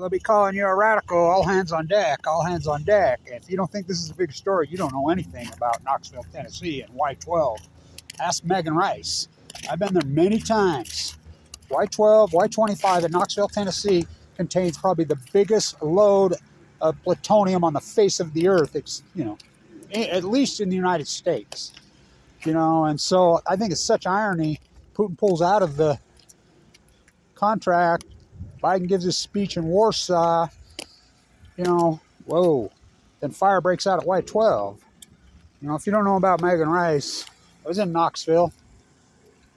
they'll be calling you a radical. All hands on deck. All hands on deck. If you don't think this is a big story, you don't know anything about Knoxville, Tennessee, and Y12. Ask Megan Rice. I've been there many times. Y12, Y25 in Knoxville, Tennessee contains probably the biggest load of plutonium on the face of the earth. It's, at least in the United States. And so I think it's such irony. Putin pulls out of the contract. Biden gives his speech in Warsaw. Whoa. Then fire breaks out at Y12. If you don't know about Megan Rice, I was in Knoxville.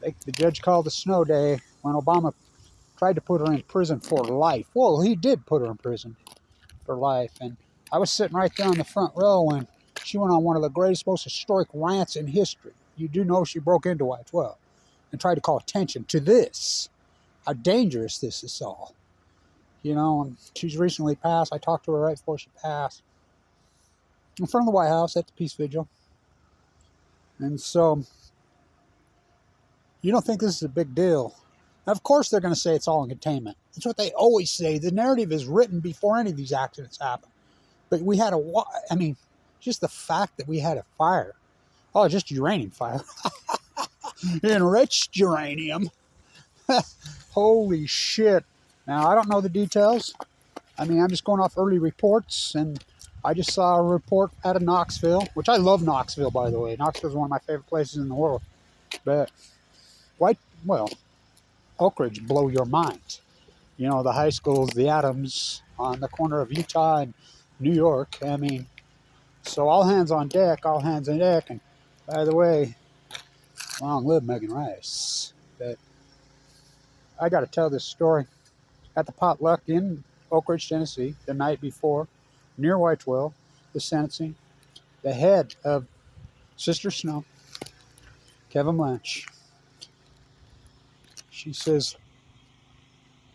The judge called a snow day when Obama tried to put her in prison for life. Well, he did put her in prison for life. And I was sitting right there on the front row when she went on one of the greatest, most historic rants in history. You do know she broke into Y12 and tried to call attention to this, how dangerous this is all. And she's recently passed. I talked to her right before she passed in front of the White House at the Peace Vigil. And so, you don't think this is a big deal. Now, of course they're going to say it's all in containment. That's what they always say. The narrative is written before any of these accidents happen. But we had just the fact that we had a fire. Oh, just uranium fire. Enriched uranium. Holy shit. Now, I don't know the details. I'm just going off early reports, and I just saw a report out of Knoxville, which I love Knoxville, by the way. Knoxville is one of my favorite places in the world. But, Oakridge blow your mind. The high schools, the Adams, on the corner of Utah and New York. So all hands on deck, all hands on deck. And by the way, long live Megan Rice. But I got to tell this story. At the potluck in Oakridge, Tennessee, the night before, near Y12, the sentencing, the head of Sister Snow, Kevin Lynch, she says,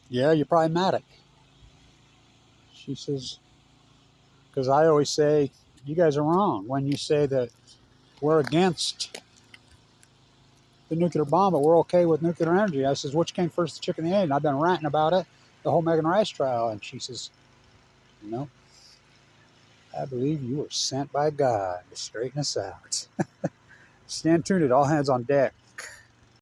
yeah, you're probably mad at me. She says, because I always say, you guys are wrong when you say that we're against the nuclear bomb, but we're okay with nuclear energy. I says, which came first, the chicken and the egg? And I've been ranting about it, the whole Megan Rice trial. And she says, I believe you were sent by God to straighten us out. Stand tuned at All Hands on Deck.